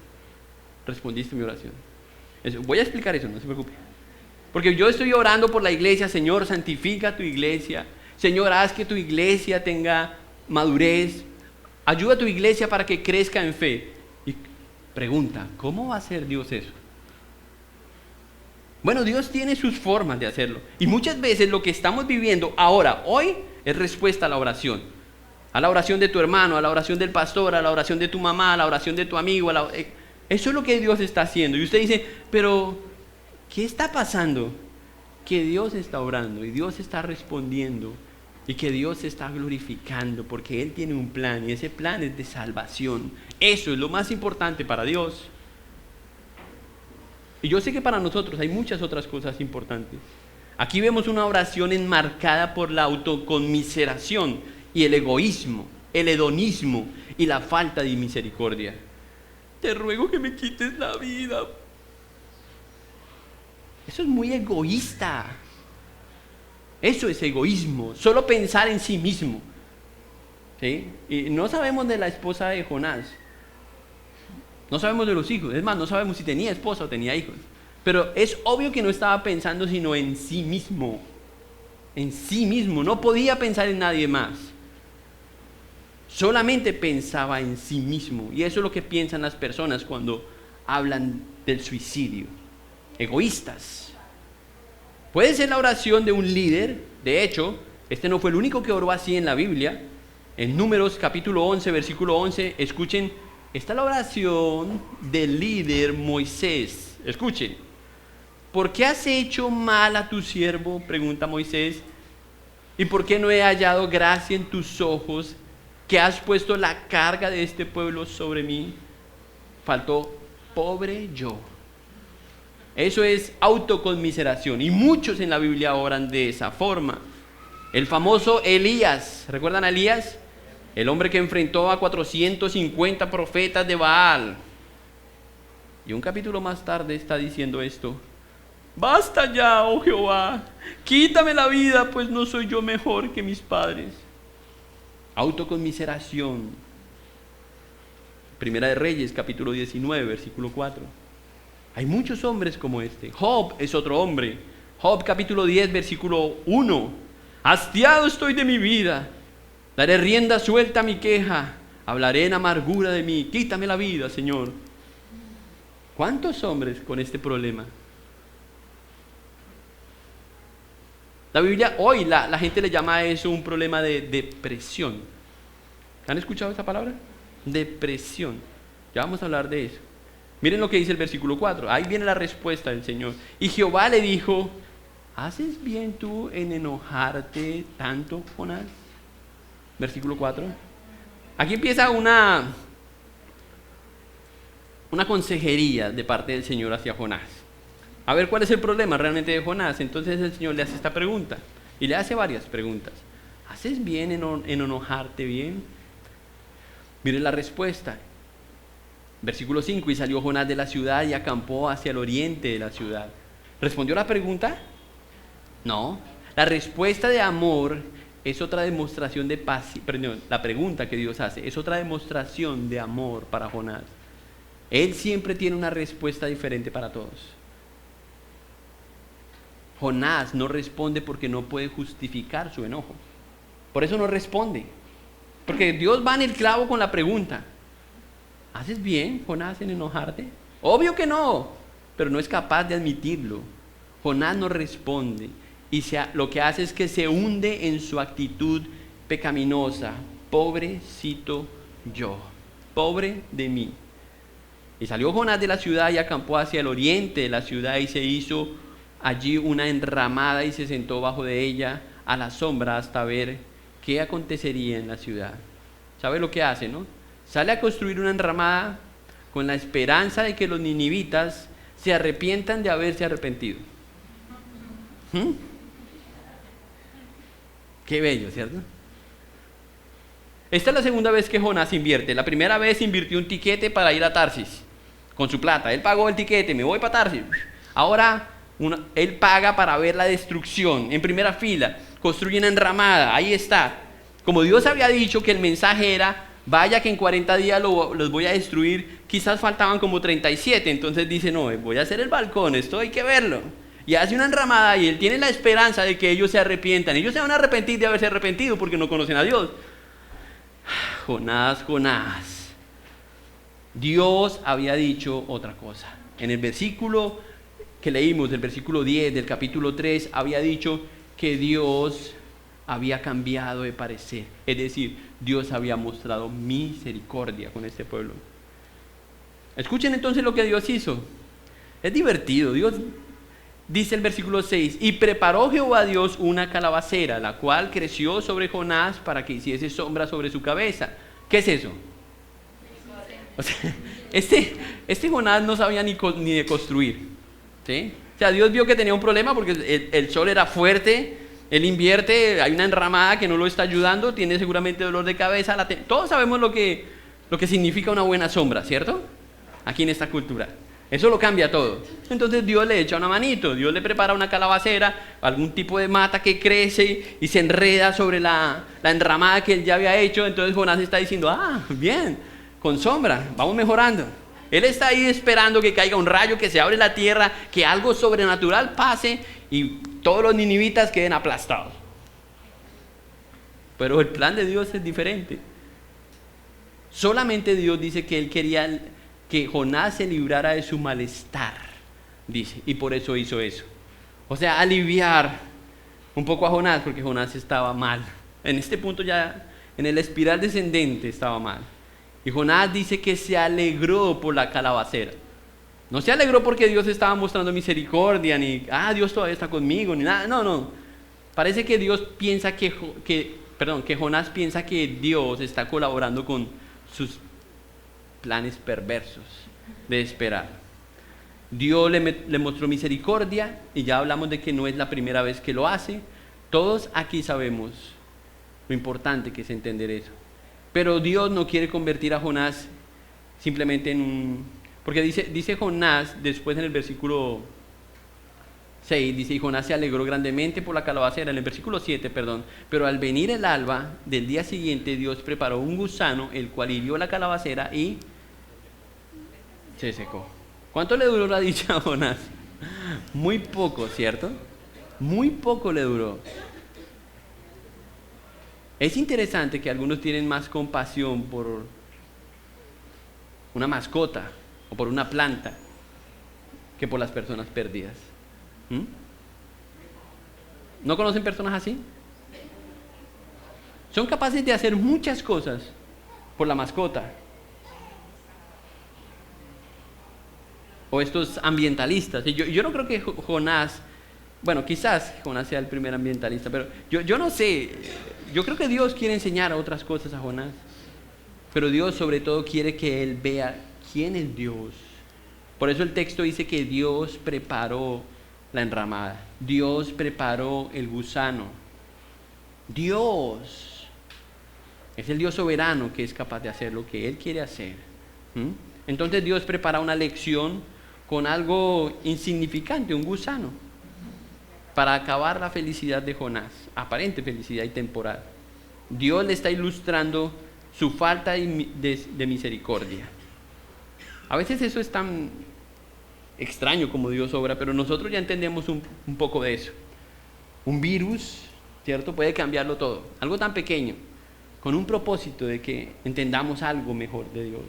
respondiste mi oración. Voy a explicar eso, no se preocupe. Porque yo estoy orando por la iglesia, Señor, santifica tu iglesia, Señor, haz que tu iglesia tenga madurez, ayuda a tu iglesia para que crezca en fe. Y pregunta, ¿cómo va a hacer Dios eso? Bueno, Dios tiene sus formas de hacerlo. Y muchas veces lo que estamos viviendo ahora, hoy, es respuesta a la oración. A la oración de tu hermano, a la oración del pastor, a la oración de tu mamá, a la oración de tu amigo. Eso es lo que Dios está haciendo. Y usted dice, pero ¿qué está pasando? Que Dios está orando y Dios está respondiendo. Y que Dios se está glorificando porque Él tiene un plan y ese plan es de salvación. Eso es lo más importante para Dios. Y yo sé que para nosotros hay muchas otras cosas importantes. Aquí vemos una oración enmarcada por la autoconmiseración y el egoísmo, el hedonismo y la falta de misericordia. Te ruego que me quites la vida. Eso es muy egoísta. Eso es egoísmo, solo pensar en sí mismo. ¿Sí? Y no sabemos de la esposa de Jonás. No sabemos de los hijos. Es más, no sabemos si tenía esposa o tenía hijos. Pero es obvio que no estaba pensando sino en sí mismo. En sí mismo. No podía pensar en nadie más. Solamente pensaba en sí mismo. Y eso es lo que piensan las personas cuando hablan del suicidio. Egoístas. Puede ser la oración de un líder. De hecho, este no fue el único que oró así en la Biblia. En Números capítulo 11, versículo 11, escuchen, está la oración del líder Moisés. Escuchen. ¿Por qué has hecho mal a tu siervo? Pregunta Moisés. ¿Y por qué no he hallado gracia en tus ojos, que has puesto la carga de este pueblo sobre mí? Faltó, pobre yo. Eso es autoconmiseración. Y muchos en la Biblia oran de esa forma. El famoso Elías, ¿recuerdan a Elías? El hombre que enfrentó a 450 profetas de Baal. Y un capítulo más tarde está diciendo esto. Basta ya, oh Jehová, quítame la vida, pues no soy yo mejor que mis padres. Autoconmiseración. Primera de Reyes, capítulo 19, versículo 4. Hay muchos hombres como este. Job es otro hombre. Job capítulo 10, versículo 1. Hastiado estoy de mi vida. Daré rienda suelta a mi queja. Hablaré en amargura de mí. Quítame la vida, Señor. ¿Cuántos hombres con este problema? La Biblia, hoy la gente le llama a eso un problema de depresión. ¿Han escuchado esa palabra? Depresión. Ya vamos a hablar de eso. Miren lo que dice el versículo 4. Ahí viene la respuesta del Señor. Y Jehová le dijo, ¿haces bien tú en enojarte tanto, Jonás? Versículo 4. Aquí empieza una consejería de parte del Señor hacia Jonás. A ver cuál es el problema realmente de Jonás. Entonces el Señor le hace esta pregunta. Y le hace varias preguntas. ¿Haces bien en enojarte bien? Miren la respuesta. Versículo 5, y salió Jonás de la ciudad y acampó hacia el oriente de la ciudad. ¿Respondió la pregunta? No. La respuesta de amor es otra demostración de paz. Perdón, la pregunta que Dios hace es otra demostración de amor para Jonás. Él siempre tiene una respuesta diferente para todos. Jonás no responde porque no puede justificar su enojo. Por eso no responde. Porque Dios va en el clavo con la pregunta. ¿Haces bien, Jonás, en enojarte? Obvio que no, pero no es capaz de admitirlo. Jonás no responde y lo que hace es que se hunde en su actitud pecaminosa. Pobrecito yo, pobre de mí. Y salió Jonás de la ciudad y acampó hacia el oriente de la ciudad y se hizo allí una enramada y se sentó bajo de ella a la sombra hasta ver qué acontecería en la ciudad. ¿Sabe lo que hace, no? Sale a construir una enramada con la esperanza de que los ninivitas se arrepientan de haberse arrepentido. Qué bello, ¿cierto? Esta es la segunda vez que Jonás invierte. La primera vez invirtió un tiquete para ir a Tarsis con su plata. Él pagó el tiquete, me voy para Tarsis. Ahora él paga para ver la destrucción en primera fila. Construye una enramada, ahí está. Como Dios había dicho que el mensaje era, vaya que en 40 días los voy a destruir, quizás faltaban como 37. Entonces dice, no, voy a hacer el balcón, esto hay que verlo. Y hace una enramada y él tiene la esperanza de que ellos se arrepientan. Ellos se van a arrepentir de haberse arrepentido porque no conocen a Dios. Jonás. Dios había dicho otra cosa. En el versículo que leímos, del versículo 10 del capítulo 3, había dicho que Dios había cambiado de parecer. Es decir, Dios había mostrado misericordia con este pueblo. Escuchen entonces lo que Dios hizo. Es divertido. Dios dice el versículo 6, y preparó Jehová Dios una calabacera, la cual creció sobre Jonás para que hiciese sombra sobre su cabeza. ¿Qué es eso? O sea, este Jonás no sabía ni de construir, ¿sí? O sea, Dios vio que tenía un problema porque el sol era fuerte, él invierte, hay una enramada que no lo está ayudando, tiene seguramente dolor de cabeza. Todos sabemos lo que significa una buena sombra, ¿cierto? Aquí en esta cultura. Eso lo cambia todo. Entonces Dios le echa una manito, Dios le prepara una calabacera, algún tipo de mata que crece y se enreda sobre la enramada que él ya había hecho. Entonces Jonás está diciendo, bien, con sombra, vamos mejorando. Él está ahí esperando que caiga un rayo, que se abre la tierra, que algo sobrenatural pase y todos los ninivitas queden aplastados. Pero el plan de Dios es diferente. Solamente Dios dice que él quería que Jonás se librara de su malestar, dice, y por eso hizo eso. O sea, aliviar un poco a Jonás, porque Jonás estaba mal. En este punto ya, en el espiral descendente estaba mal. Y Jonás dice que se alegró por la calabacera. No se alegró porque Dios estaba mostrando misericordia, ni, Dios todavía está conmigo, ni nada. No. Parece que Dios piensa que Jonás piensa que Dios está colaborando con sus planes perversos de esperar. Dios le mostró misericordia y ya hablamos de que no es la primera vez que lo hace. Todos aquí sabemos lo importante que es entender eso. Pero Dios no quiere convertir a Jonás simplemente en un... Porque dice Jonás, después en el versículo 6, dice, y Jonás se alegró grandemente por la calabacera, en el versículo 7, pero al venir el alba del día siguiente, Dios preparó un gusano, el cual hirió la calabacera y se secó. ¿Cuánto le duró la dicha a Jonás? Muy poco, ¿cierto? Muy poco le duró. Es interesante que algunos tienen más compasión por una mascota o por una planta que por las personas perdidas. ¿No conocen personas así? Son capaces de hacer muchas cosas por la mascota. O estos ambientalistas. Yo no creo que Jonás, bueno, quizás Jonás sea el primer ambientalista, pero yo no sé. Yo creo que Dios quiere enseñar otras cosas a Jonás. Pero Dios sobre todo quiere que él vea quién es Dios. Por eso el texto dice que Dios preparó la enramada. Dios preparó el gusano. Dios es el Dios soberano que es capaz de hacer lo que Él quiere hacer. Entonces Dios prepara una lección con algo insignificante, un gusano, para acabar la felicidad de Jonás, aparente felicidad y temporal. Dios le está ilustrando su falta de misericordia. A veces eso es tan extraño como Dios obra, pero nosotros ya entendemos un poco de eso. Un virus, ¿cierto? Puede cambiarlo todo. Algo tan pequeño, con un propósito de que entendamos algo mejor de Dios.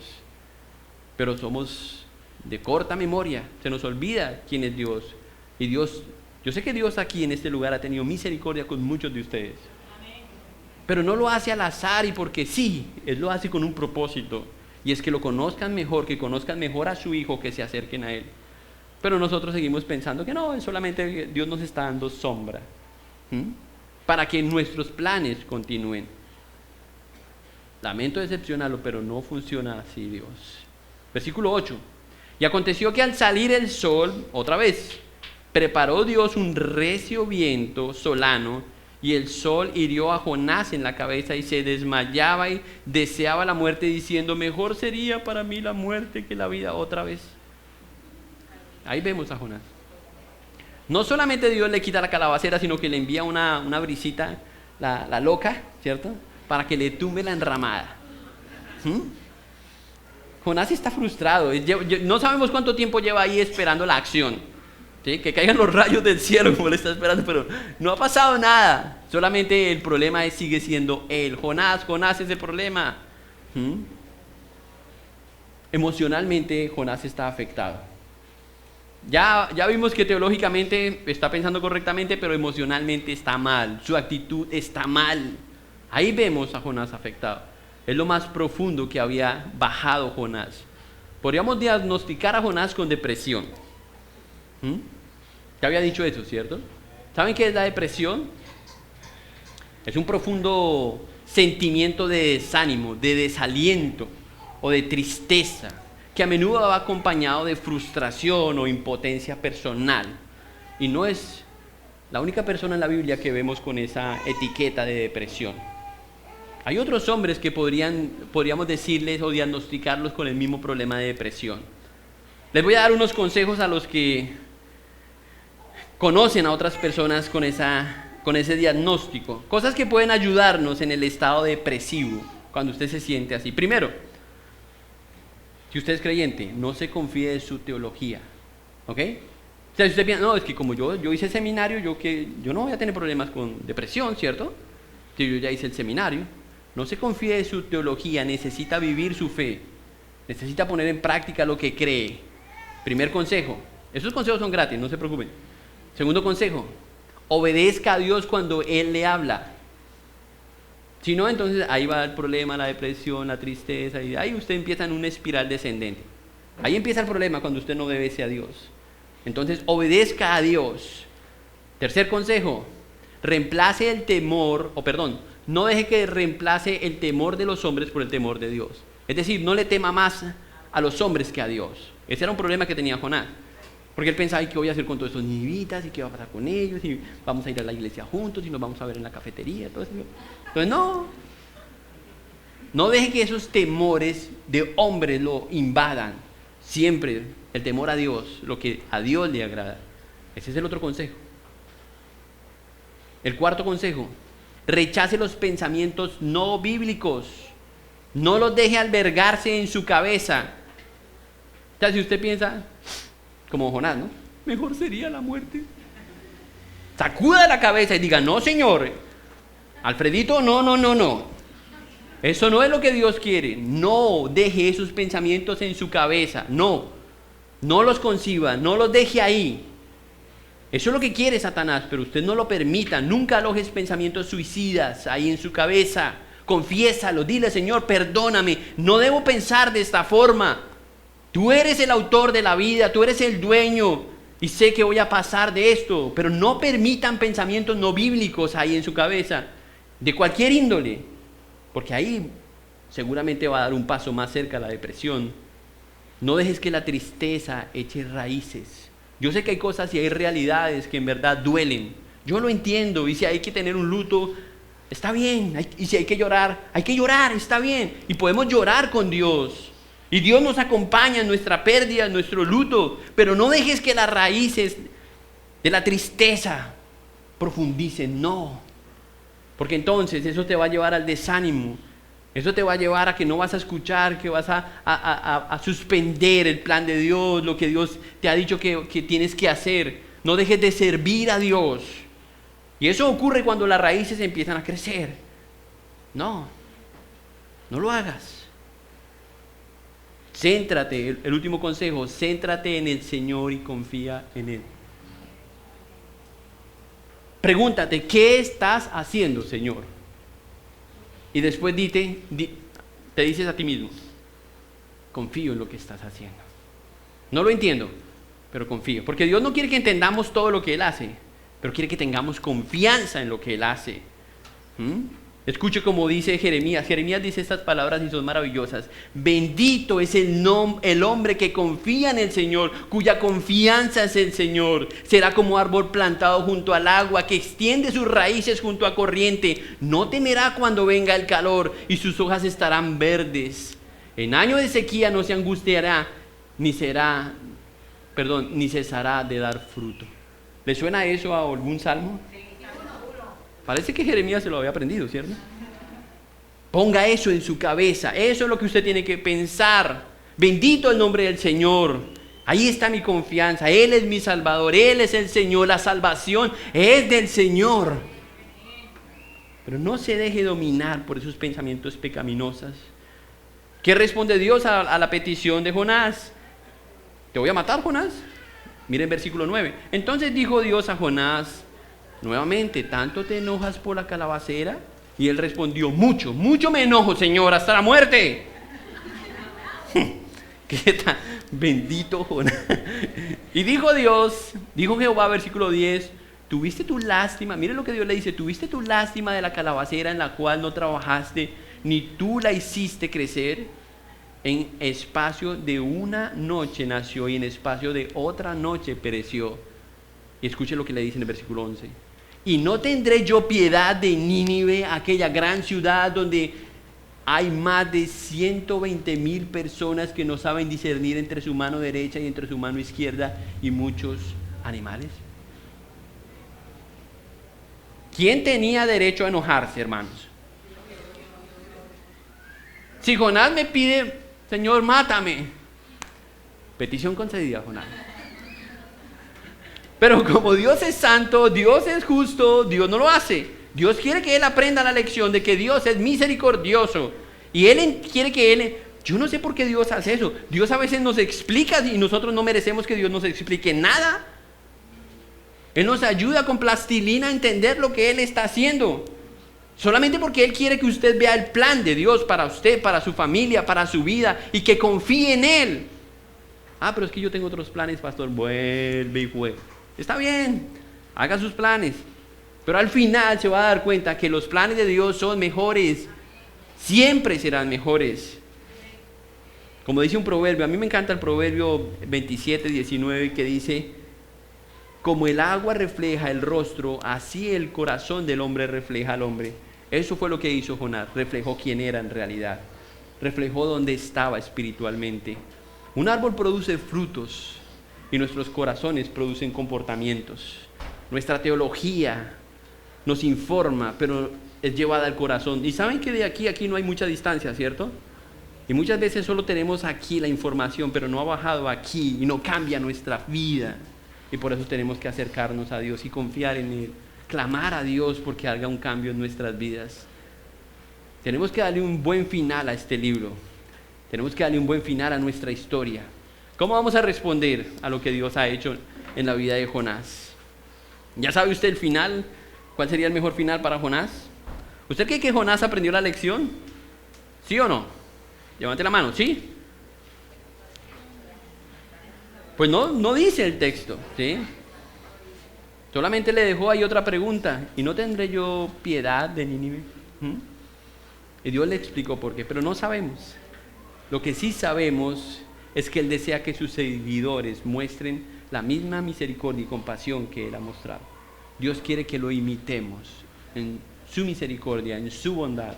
Pero somos de corta memoria, se nos olvida quién es Dios. Y Dios, yo sé que Dios aquí en este lugar ha tenido misericordia con muchos de ustedes. Pero no lo hace al azar y porque sí, Él lo hace con un propósito. y es que lo conozcan mejor, que conozcan mejor a su hijo, que se acerquen a él. Pero nosotros seguimos pensando que no, solamente Dios nos está dando sombra, para que nuestros planes continúen. Lamento decepcionarlo, pero no funciona así Dios. Versículo 8. Y aconteció que al salir el sol, otra vez, preparó Dios un recio viento solano, y el sol hirió a Jonás en la cabeza y se desmayaba y deseaba la muerte, diciendo: mejor sería para mí la muerte que la vida. Otra vez. Ahí vemos a Jonás. No solamente Dios le quita la calabacera, sino que le envía una brisita, la loca, ¿cierto? Para que le tumbe la enramada. Jonás está frustrado. No sabemos cuánto tiempo lleva ahí esperando la acción. ¿Sí? Que caigan los rayos del cielo como le está esperando, pero no ha pasado nada. Solamente el problema sigue siendo él. Jonás es el problema. Emocionalmente Jonás está afectado. Ya vimos que teológicamente está pensando correctamente, pero emocionalmente está mal. Su actitud está mal. Ahí vemos a Jonás afectado. Es lo más profundo que había bajado Jonás. Podríamos diagnosticar a Jonás con depresión. Ya había dicho eso, ¿cierto? ¿Saben qué es la depresión? Es un profundo sentimiento de desánimo, de desaliento o de tristeza, que a menudo va acompañado de frustración o impotencia personal. Y no es la única persona en la Biblia que vemos con esa etiqueta de depresión. Hay otros hombres que podríamos decirles o diagnosticarlos con el mismo problema de depresión. Les voy a dar unos consejos a los que conocen a otras personas con ese diagnóstico. Cosas que pueden ayudarnos en el estado depresivo, cuando usted se siente así. Primero, si usted es creyente, no se confíe de su teología, ¿ok? O sea, si usted piensa, no, es que como yo hice seminario, yo no voy a tener problemas con depresión, ¿cierto? Si yo ya hice el seminario. No se confíe de su teología, necesita vivir su fe, necesita poner en práctica lo que cree. Primer consejo, esos consejos son gratis, no se preocupen. Segundo consejo, obedezca a Dios cuando Él le habla. Si no, entonces ahí va el problema, la depresión, la tristeza, y ahí usted empieza en una espiral descendente. Ahí empieza el problema cuando usted no obedece a Dios. Entonces, obedezca a Dios. Tercer consejo, reemplace el temor, no deje que reemplace el temor de los hombres por el temor de Dios. Es decir, no le tema más a los hombres que a Dios. Ese era un problema que tenía Jonás. Porque él pensaba: ¿qué voy a hacer con todos estos nivitas? ¿Y qué va a pasar con ellos? ¿Y vamos a ir a la iglesia juntos? ¿Y nos vamos a ver en la cafetería? Todo eso. Entonces, no deje que esos temores de hombres lo invadan. Siempre el temor a Dios, lo que a Dios le agrada. Ese es el otro consejo. El cuarto consejo, rechace los pensamientos no bíblicos. No los deje albergarse en su cabeza. O sea, si usted piensa como Jonás, ¿no? Mejor sería la muerte. Sacuda la cabeza y diga: no, Señor, Alfredito, no. Eso no es lo que Dios quiere. No deje esos pensamientos en su cabeza. No los conciba, no los deje ahí. Eso es lo que quiere Satanás, pero usted no lo permita. Nunca alojes pensamientos suicidas ahí en su cabeza. Confiésalo, dile: Señor, perdóname, no debo pensar de esta forma. Tú eres el autor de la vida, tú eres el dueño y sé que voy a pasar de esto, pero no permitan pensamientos no bíblicos ahí en su cabeza, de cualquier índole, porque ahí seguramente va a dar un paso más cerca a la depresión. No dejes que la tristeza eche raíces. Yo sé que hay cosas y hay realidades que en verdad duelen, yo lo entiendo, y si hay que tener un luto, está bien, y si hay que llorar, está bien, y podemos llorar con Dios. Y Dios nos acompaña en nuestra pérdida, en nuestro luto, pero no dejes que las raíces de la tristeza profundicen, no. Porque entonces eso te va a llevar al desánimo, eso te va a llevar a que no vas a escuchar, que vas a suspender el plan de Dios, lo que Dios te ha dicho que tienes que hacer. No dejes de servir a Dios. Y eso ocurre cuando las raíces empiezan a crecer. No lo hagas. Céntrate, el último consejo, céntrate en el Señor y confía en Él. Pregúntate: ¿qué estás haciendo, Señor? Y después te dices a ti mismo: confío en lo que estás haciendo. No lo entiendo, pero confío. Porque Dios no quiere que entendamos todo lo que Él hace, pero quiere que tengamos confianza en lo que Él hace. Escuche como dice Jeremías. Jeremías dice estas palabras y son maravillosas. Bendito es el hombre que confía en el Señor, cuya confianza es el Señor. Será como árbol plantado junto al agua, que extiende sus raíces junto a corriente. No temerá cuando venga el calor, y sus hojas estarán verdes. En año de sequía no se angustiará, ni cesará de dar fruto. ¿Le suena eso a algún salmo? Parece que Jeremías se lo había aprendido, ¿cierto? Ponga eso en su cabeza. Eso es lo que usted tiene que pensar. Bendito el nombre del Señor. Ahí está mi confianza. Él es mi Salvador. Él es el Señor. La salvación es del Señor. Pero no se deje dominar por esos pensamientos pecaminosos. ¿Qué responde Dios a la petición de Jonás? ¿Te voy a matar, Jonás? Miren versículo 9. Entonces dijo Dios a Jonás nuevamente: ¿tanto te enojas por la calabacera? Y él respondió: mucho me enojo, Señor, hasta la muerte. ¿Qué tal? Bendito Jonás. Y dijo Jehová, versículo 10: ¿tuviste tu lástima? Miren lo que Dios le dice: ¿tuviste tu lástima de la calabacera en la cual no trabajaste, ni tú la hiciste crecer? En espacio de una noche nació, y en espacio de otra noche pereció. Y escuche lo que le dice en el versículo 11: y no tendré yo piedad de Nínive, aquella gran ciudad donde hay más de 120,000 personas que no saben discernir entre su mano derecha y entre su mano izquierda, y muchos animales. ¿Quién tenía derecho a enojarse, hermanos? Si Jonás me pide: Señor, mátame, petición concedida, Jonás. Pero como Dios es santo, Dios es justo, Dios no lo hace. Dios quiere que él aprenda la lección de que Dios es misericordioso. Y él quiere que él... Yo no sé por qué Dios hace eso. Dios a veces nos explica y nosotros no merecemos que Dios nos explique nada. Él nos ayuda con plastilina a entender lo que Él está haciendo. Solamente porque Él quiere que usted vea el plan de Dios para usted, para su familia, para su vida, y que confíe en Él. Ah, pero es que yo tengo otros planes, pastor. Vuelve y juegue. Está bien, haga sus planes, pero al final se va a dar cuenta que los planes de Dios son mejores, siempre serán mejores. Como dice un proverbio, a mí me encanta el proverbio 27:19, que dice: como el agua refleja el rostro, así el corazón del hombre refleja al hombre. Eso fue lo que hizo Jonás, reflejó quién era en realidad, reflejó dónde estaba espiritualmente. Un árbol produce frutos, y nuestros corazones producen comportamientos. Nuestra teología nos informa, pero es llevada al corazón. Y saben que de aquí a aquí no hay mucha distancia, ¿cierto? Y muchas veces solo tenemos aquí la información, pero no ha bajado aquí y no cambia nuestra vida. Y por eso tenemos que acercarnos a Dios y confiar en Él, clamar a Dios porque haga un cambio en nuestras vidas. Tenemos que darle un buen final a este libro. Tenemos que darle un buen final a nuestra historia. ¿Cómo vamos a responder a lo que Dios ha hecho en la vida de Jonás? ¿Ya sabe usted el final? ¿Cuál sería el mejor final para Jonás? ¿Usted cree que Jonás aprendió la lección? ¿Sí o no? Levante la mano, ¿sí? Pues no dice el texto, ¿sí? Solamente le dejó ahí otra pregunta: ¿y no tendré yo piedad de Nínive? Y Dios le explicó por qué, pero no sabemos. Lo que sí sabemos es que Él desea que sus seguidores muestren la misma misericordia y compasión que Él ha mostrado. Dios quiere que lo imitemos en su misericordia, en su bondad.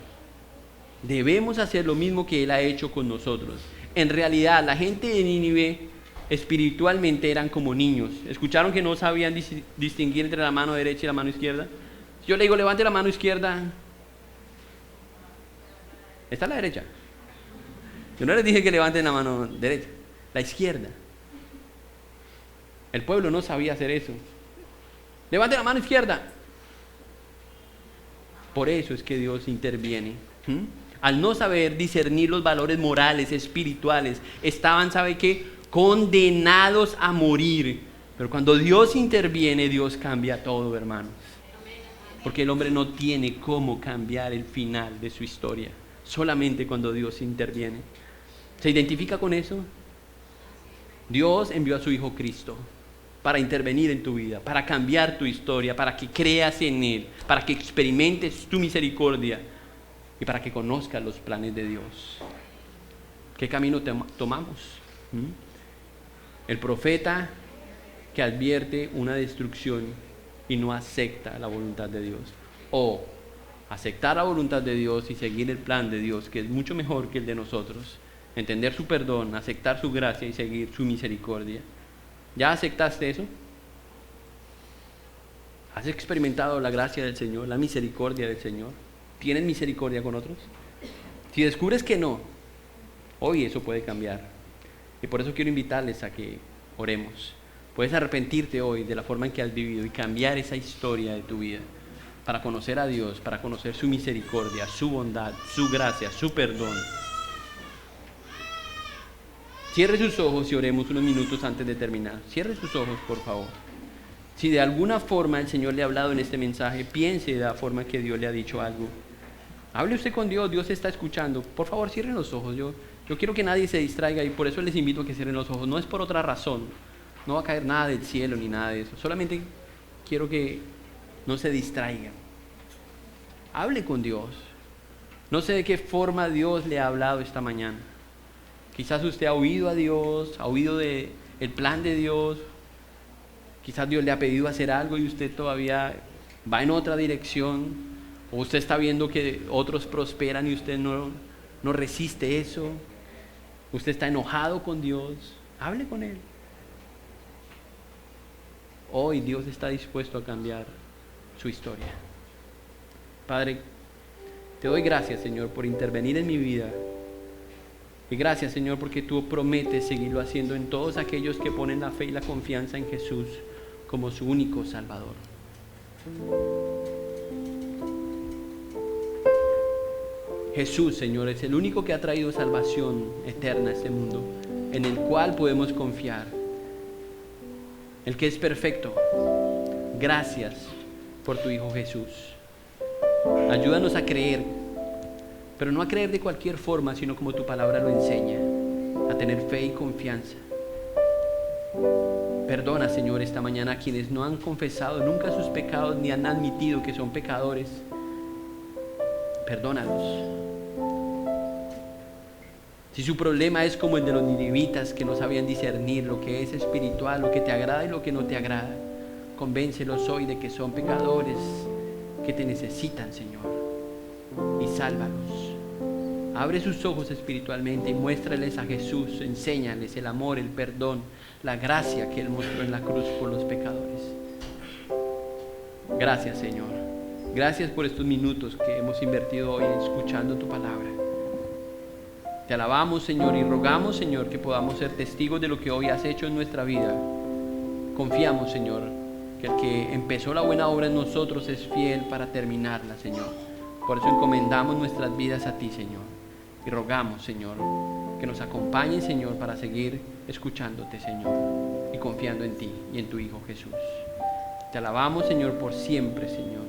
Debemos hacer lo mismo que Él ha hecho con nosotros. En realidad, la gente de Nínive espiritualmente eran como niños. ¿Escucharon que no sabían distinguir entre la mano derecha y la mano izquierda? Yo le digo: levante la mano izquierda. Está la derecha. Yo no les dije que levanten la mano derecha, la izquierda. El pueblo no sabía hacer eso. Levante la mano izquierda. Por eso es que Dios interviene. Al no saber discernir los valores morales, espirituales, estaban, ¿sabe qué? Condenados a morir. Pero cuando Dios interviene, Dios cambia todo, hermanos. Porque el hombre no tiene cómo cambiar el final de su historia. Solamente cuando Dios interviene. ¿Se identifica con eso? Dios envió a su Hijo Cristo para intervenir en tu vida, para cambiar tu historia, para que creas en Él, para que experimentes tu misericordia y para que conozcas los planes de Dios. ¿Qué camino tomamos? El profeta que advierte una destrucción y no acepta la voluntad de Dios. O aceptar la voluntad de Dios y seguir el plan de Dios, que es mucho mejor que el de nosotros. Entender su perdón, aceptar su gracia y seguir su misericordia. ¿Ya aceptaste eso? ¿Has experimentado la gracia del Señor, la misericordia del Señor? ¿Tienes misericordia con otros? Si descubres que no, hoy eso puede cambiar. Y por eso quiero invitarles a que oremos. Puedes arrepentirte hoy de la forma en que has vivido y cambiar esa historia de tu vida para conocer a Dios, para conocer su misericordia, su bondad, su gracia, su perdón. Cierre sus ojos y oremos unos minutos antes de terminar. Cierre sus ojos, por favor. Si de alguna forma el Señor le ha hablado en este mensaje, piense de la forma que Dios le ha dicho algo. Hable usted con Dios, Dios está escuchando. Por favor, cierren los ojos. Yo quiero que nadie se distraiga y por eso les invito a que cierren los ojos. No es por otra razón. No va a caer nada del cielo ni nada de eso. Solamente quiero que no se distraigan. Hable con Dios. No sé de qué forma Dios le ha hablado esta mañana. Quizás usted ha oído a Dios, ha oído del plan de Dios. Quizás Dios le ha pedido hacer algo y usted todavía va en otra dirección. O usted está viendo que otros prosperan y usted no resiste eso. Usted está enojado con Dios. Hable con Él. Hoy Dios está dispuesto a cambiar su historia. Padre, te doy gracias, Señor, por intervenir en mi vida. Y gracias, Señor, porque tú prometes seguirlo haciendo en todos aquellos que ponen la fe y la confianza en Jesús como su único Salvador. Jesús, Señor, es el único que ha traído salvación eterna a este mundo, en el cual podemos confiar. El que es perfecto. Gracias por tu Hijo Jesús. Ayúdanos a creer, pero no a creer de cualquier forma, sino como tu palabra lo enseña, a tener fe y confianza. Perdona, Señor, esta mañana a quienes no han confesado nunca sus pecados ni han admitido que son pecadores. Perdónalos. Si su problema es como el de los ninivitas que no sabían discernir lo que es espiritual, lo que te agrada y lo que no te agrada, convéncelos hoy de que son pecadores, que te necesitan, Señor, y sálvalos. Abre sus ojos espiritualmente y muéstrales a Jesús, enséñales el amor, el perdón, la gracia que Él mostró en la cruz por los pecadores. Gracias, Señor. Gracias por estos minutos que hemos invertido hoy escuchando tu palabra. Te alabamos, Señor, y rogamos, Señor, que podamos ser testigos de lo que hoy has hecho en nuestra vida. Confiamos, Señor, que el que empezó la buena obra en nosotros es fiel para terminarla, Señor. Por eso encomendamos nuestras vidas a ti, Señor. Y rogamos, Señor, que nos acompañes, Señor, para seguir escuchándote, Señor, y confiando en ti y en tu Hijo Jesús. Te alabamos, Señor, por siempre, Señor.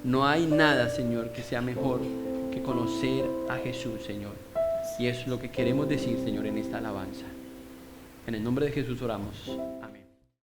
No hay nada, Señor, que sea mejor que conocer a Jesús, Señor. Y eso es lo que queremos decir, Señor, en esta alabanza. En el nombre de Jesús oramos. Amén.